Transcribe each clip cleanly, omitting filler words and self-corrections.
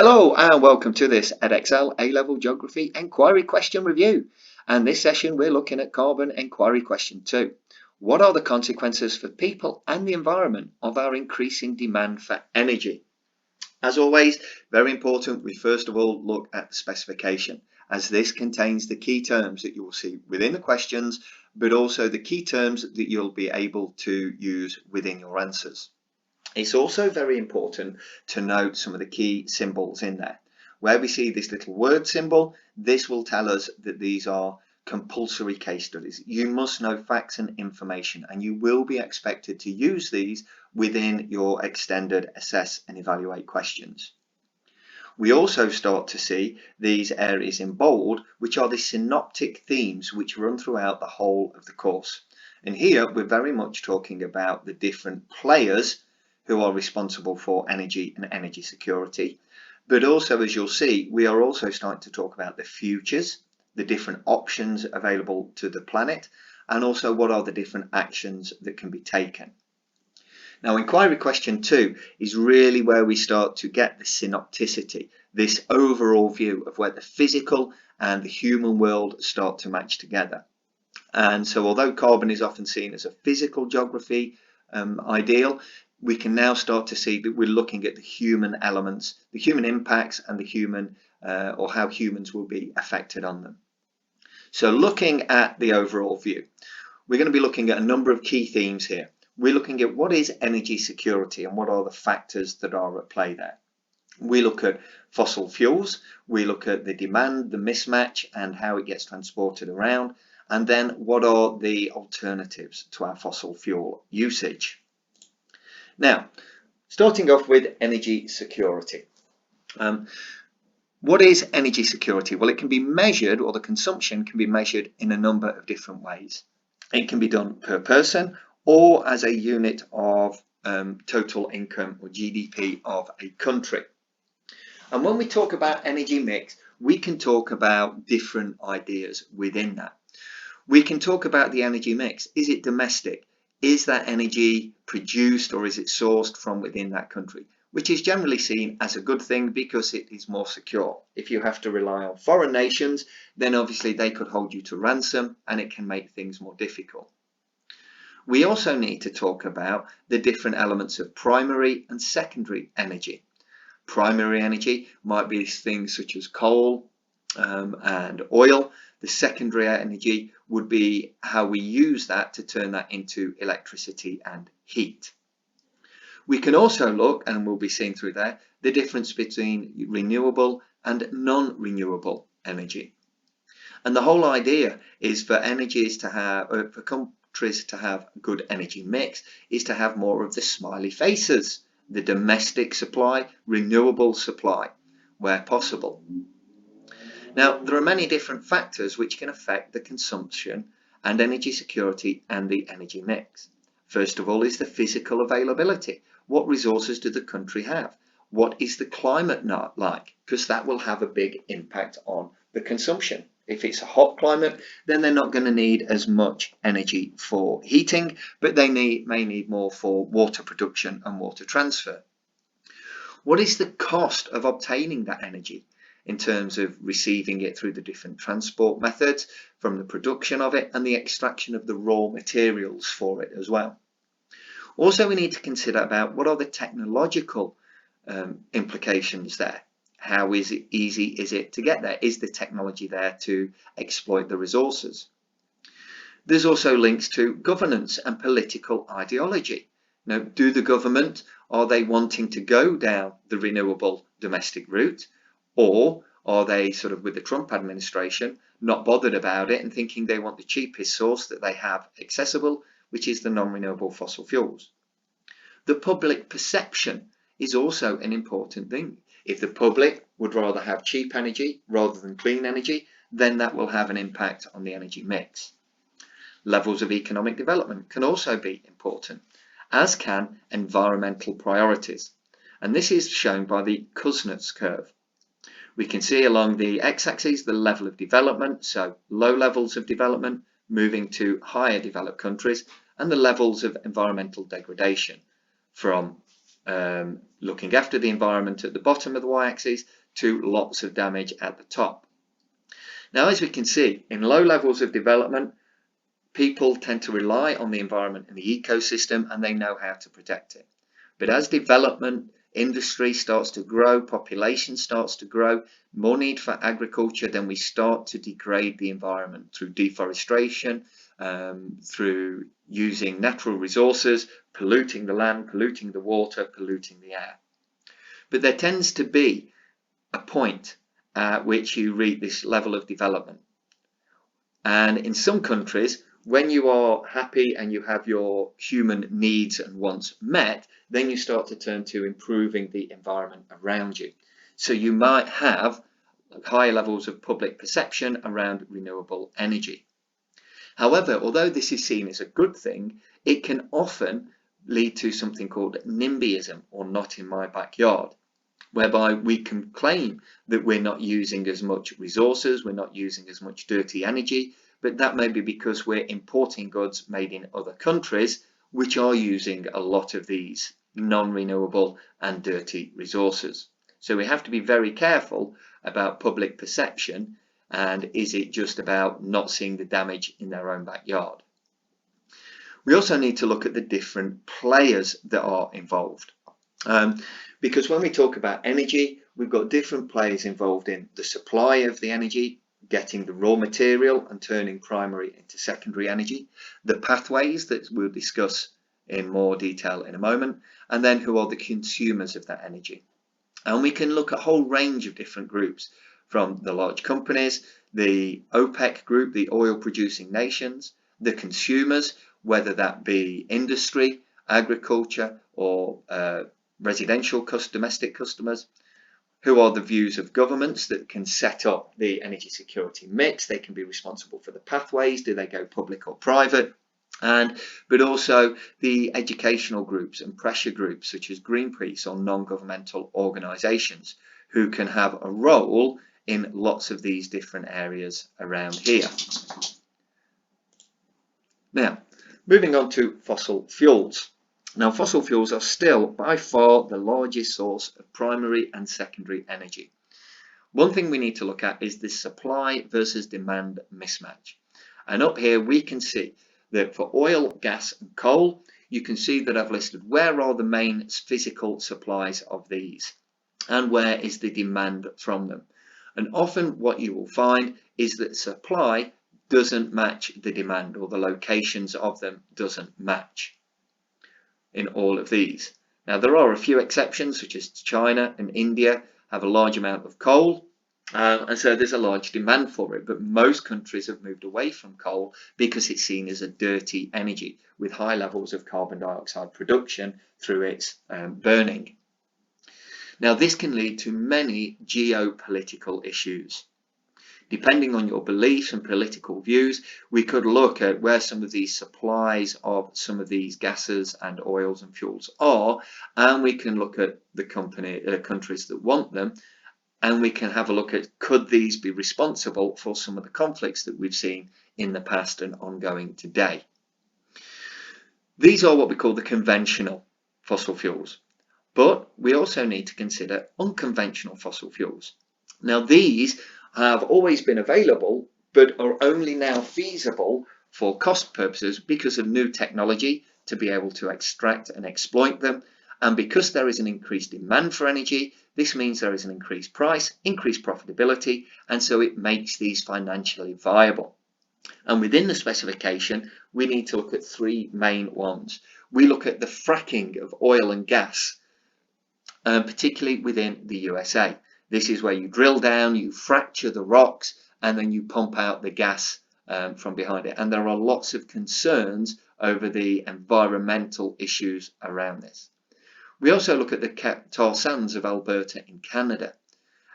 Hello and welcome to this Edexcel A-Level Geography Enquiry Question Review. And this session we're looking at Carbon Enquiry Question 2. What are the consequences for people and the environment of our increasing demand for energy? As always, very important, we first of all look at the specification, as this contains the key terms that you will see within the questions, but also the key terms that you'll be able to use within your answers. It's also very important to note some of the key symbols in there. Where we see this little word symbol, this will tell us that these are compulsory case studies. You must know facts and information, and you will be expected to use these within your extended assess and evaluate questions. We also start to see these areas in bold, which are the synoptic themes which run throughout the whole of the course. And here we're very much talking about the different players who are responsible for energy and energy security. But also, as you'll see, we are also starting to talk about the futures, the different options available to the planet, and also what are the different actions that can be taken. Now, inquiry question 2 is really where we start to get the synopticity, this overall view of where the physical and the human world start to match together. And so although carbon is often seen as a physical geography ideal, we can now start to see that we're looking at the human elements, the human impacts, and the human or how humans will be affected on them. So looking at the overall view, we're going to be looking at a number of key themes here. We're looking at what is energy security and what are the factors that are at play there. We look at fossil fuels, we look at the demand, the mismatch, and how it gets transported around, and then what are the alternatives to our fossil fuel usage. Now, starting off with energy security. What is energy security? Well, it can be measured, or the consumption can be measured in a number of different ways. It can be done per person or as a unit of total income or GDP of a country. And when we talk about energy mix, we can talk about different ideas within that. We can talk about the energy mix. Is it domestic? Is that energy produced or is it sourced from within that country? Which is generally seen as a good thing because it is more secure. If you have to rely on foreign nations, then obviously they could hold you to ransom and it can make things more difficult. We also need to talk about the different elements of primary and secondary energy. Primary energy might be things such as coal and oil. The secondary energy would be how we use that to turn that into electricity and heat. We can also look, and we'll be seeing through there, the difference between renewable and non-renewable energy. And the whole idea is for energies to have, for countries to have a good energy mix, is to have more of the smiley faces, the domestic supply, renewable supply, where possible. Now, there are many different factors which can affect the consumption and energy security and the energy mix. First of all is the physical availability. What resources does the country have? What is the climate like? Because that will have a big impact on the consumption. If it's a hot climate, then they're not going to need as much energy for heating, but they may need more for water production and water transfer. What is the cost of obtaining that energy? In terms of receiving it through the different transport methods, from the production of it and the extraction of the raw materials for it as well. Also, we need to consider about what are the technological implications there. How easy is it to get there? Is the technology there to exploit the resources? There's also links to governance and political ideology. Now, do the government, are they wanting to go down the renewable domestic route? Or are they sort of with the Trump administration not bothered about it and thinking they want the cheapest source that they have accessible, which is the non-renewable fossil fuels? The public perception is also an important thing. If the public would rather have cheap energy rather than clean energy, then that will have an impact on the energy mix. Levels of economic development can also be important, as can environmental priorities. And this is shown by the Kuznets curve. We can see along the x-axis the level of development, so low levels of development moving to higher developed countries, and the levels of environmental degradation from looking after the environment at the bottom of the y-axis to lots of damage at the top. Now, as we can see, in low levels of development, people tend to rely on the environment and the ecosystem, and they know how to protect it. But as development, industry starts to grow, population starts to grow, more need for agriculture, then we start to degrade the environment through deforestation, through using natural resources, polluting the land, polluting the water, polluting the air. But there tends to be a point at which you reach this level of development. And in some countries, when you are happy and you have your human needs and wants met, then you start to turn to improving the environment around you. So you might have higher levels of public perception around renewable energy. However, although this is seen as a good thing, it can often lead to something called NIMBYism, or not in my backyard, whereby we can claim that we're not using as much resources, we're not using as much dirty energy, but that may be because we're importing goods made in other countries which are using a lot of these non-renewable and dirty resources. So we have to be very careful about public perception, and is it just about not seeing the damage in their own backyard. We also need to look at the different players that are involved. Because when we talk about energy, we've got different players involved in the supply of the energy, getting the raw material and turning primary into secondary energy, the pathways that we'll discuss in more detail in a moment, and then who are the consumers of that energy. And we can look at a whole range of different groups, from the large companies, the OPEC group, the oil producing nations, the consumers, whether that be industry, agriculture, or residential domestic customers, who are the views of governments that can set up the energy security mix. They can be responsible for the pathways. Do they go public or private? But also the educational groups and pressure groups such as Greenpeace or non-governmental organisations, who can have a role in lots of these different areas around here. Now, moving on to fossil fuels. Now, fossil fuels are still by far the largest source of primary and secondary energy. One thing we need to look at is the supply versus demand mismatch. And up here we can see that for oil, gas and coal, you can see that I've listed where are the main physical supplies of these and where is the demand from them. And often what you will find is that supply doesn't match the demand, or the locations of them doesn't match in all of these. Now, there are a few exceptions, such as China and India have a large amount of coal, and so there's a large demand for it, but most countries have moved away from coal because it's seen as a dirty energy with high levels of carbon dioxide production through its burning. Now, this can lead to many geopolitical issues. Depending on your beliefs and political views, we could look at where some of these supplies of some of these gases and oils and fuels are, and we can look at the countries that want them, and we can have a look at could these be responsible for some of the conflicts that we've seen in the past and ongoing today. These are what we call the conventional fossil fuels, but we also need to consider unconventional fossil fuels. Now, these have always been available, but are only now feasible for cost purposes because of new technology to be able to extract and exploit them. And because there is an increased demand for energy, this means there is an increased price, increased profitability, and so it makes these financially viable. And within the specification, we need to look at three main ones. We look at the fracking of oil and gas, particularly within the USA. This is where you drill down, you fracture the rocks, and then you pump out the gas from behind it. And there are lots of concerns over the environmental issues around this. We also look at the tar sands of Alberta in Canada.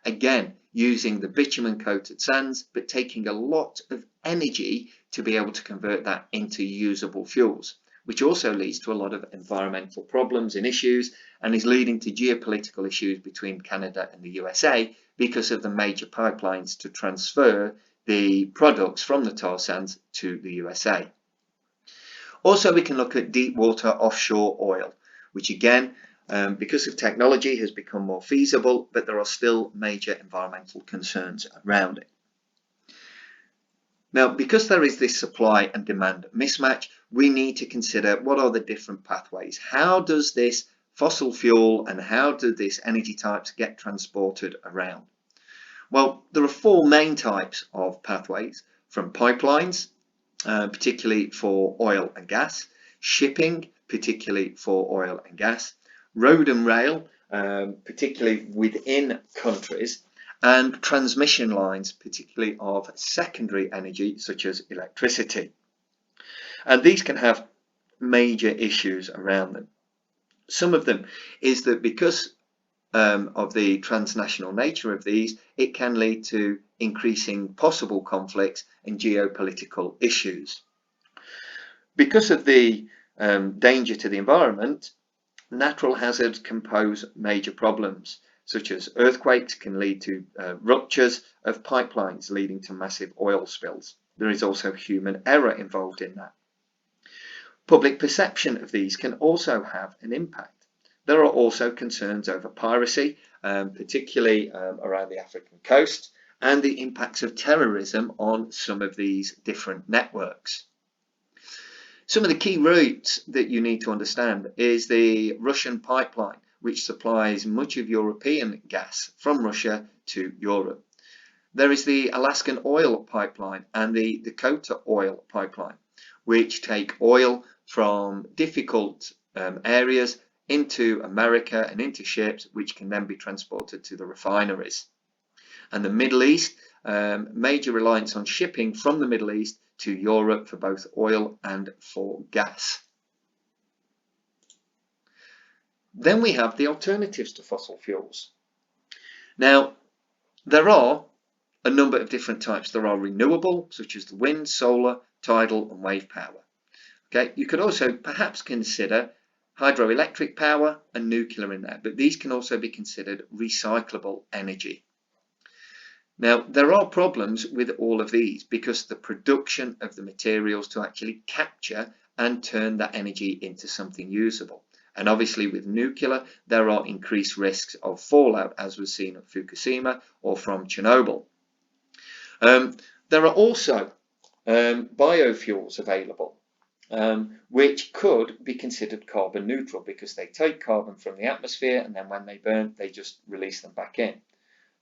Again, using the bitumen-coated sands, but taking a lot of energy to be able to convert that into usable fuels, which also leads to a lot of environmental problems and issues, and is leading to geopolitical issues between Canada and the USA because of the major pipelines to transfer the products from the tar sands to the USA. Also, we can look at deep water offshore oil, which again because of technology has become more feasible, but there are still major environmental concerns around it. Now, because there is this supply and demand mismatch, we need to consider what are the different pathways. How does this fossil fuel and how do these energy types get transported around? Well, there are four main types of pathways, from pipelines, particularly for oil and gas, shipping, particularly for oil and gas, road and rail, particularly within countries, and transmission lines, particularly of secondary energy such as electricity. And these can have major issues around them. Some of them is that because of the transnational nature of these, it can lead to increasing possible conflicts and geopolitical issues. Because of the danger to the environment, natural hazards can pose major problems, such as earthquakes can lead to ruptures of pipelines leading to massive oil spills. There is also human error involved in that. Public perception of these can also have an impact. There are also concerns over piracy, particularly around the African coast, and the impacts of terrorism on some of these different networks. Some of the key routes that you need to understand is the Russian pipeline, which supplies much of European gas from Russia to Europe. There is the Alaskan oil pipeline and the Dakota oil pipeline, which take oil from difficult areas into America and into ships, which can then be transported to the refineries. And the Middle East, major reliance on shipping from the Middle East to Europe for both oil and for gas. Then we have the alternatives to fossil fuels. Now, there are a number of different types. There are renewable, such as the wind, solar, tidal and wave power. Okay, you could also perhaps consider hydroelectric power and nuclear in there, but these can also be considered recyclable energy. Now, there are problems with all of these because the production of the materials to actually capture and turn that energy into something usable. And obviously with nuclear, there are increased risks of fallout, as was seen at Fukushima or from Chernobyl. There are also biofuels available, which could be considered carbon neutral because they take carbon from the atmosphere and then when they burn, they just release them back in.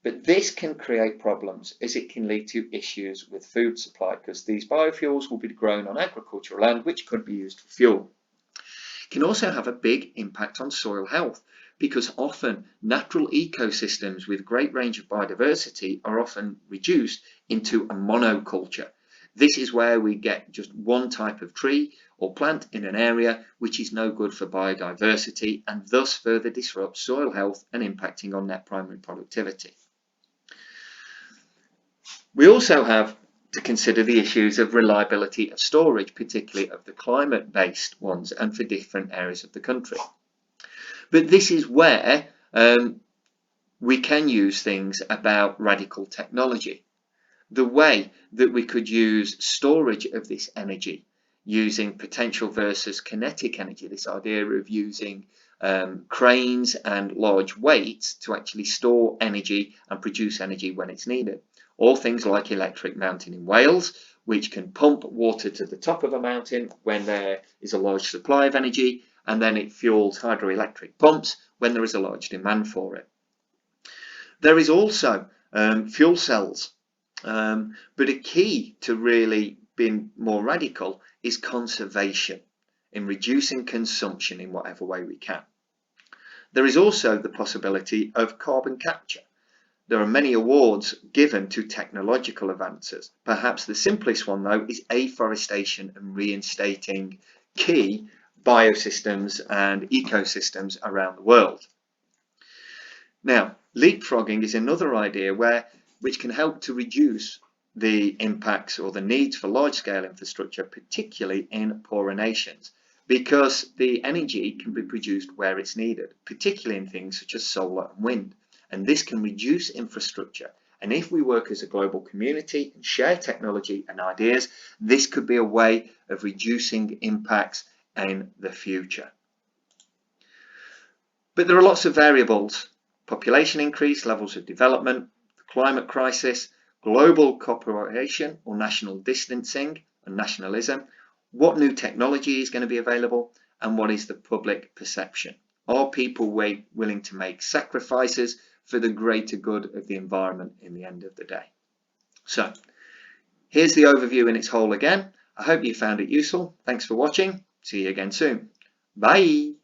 But this can create problems as it can lead to issues with food supply because these biofuels will be grown on agricultural land which could be used for fuel. It can also have a big impact on soil health because often natural ecosystems with great range of biodiversity are often reduced into a monoculture. This is where we get just one type of tree or plant in an area which is no good for biodiversity and thus further disrupts soil health and impacting on net primary productivity. We also have to consider the issues of reliability of storage, particularly of the climate-based ones and for different areas of the country. But this is where we can use things about radical technology. The way that we could use storage of this energy using potential versus kinetic energy, this idea of using cranes and large weights to actually store energy and produce energy when it's needed. Or things like Electric Mountain in Wales, which can pump water to the top of a mountain when there is a large supply of energy, and then it fuels hydroelectric pumps when there is a large demand for it. There is also fuel cells, but a key to really being more radical is conservation in reducing consumption in whatever way we can. There is also the possibility of carbon capture. There are many awards given to technological advances. Perhaps the simplest one, though, is afforestation and reinstating key biosystems and ecosystems around the world. Now, leapfrogging is another idea which can help to reduce the impacts or the needs for large-scale infrastructure, particularly in poorer nations, because the energy can be produced where it's needed, particularly in things such as solar and wind. And this can reduce infrastructure. And if we work as a global community and share technology and ideas, this could be a way of reducing impacts in the future. But there are lots of variables: population increase, levels of development, the climate crisis, global cooperation or national distancing and nationalism, what new technology is going to be available, and what is the public perception. Are people willing to make sacrifices for the greater good of the environment in the end of the day? So here's the overview in its whole again. I hope you found it useful. Thanks for watching. See you again soon. Bye.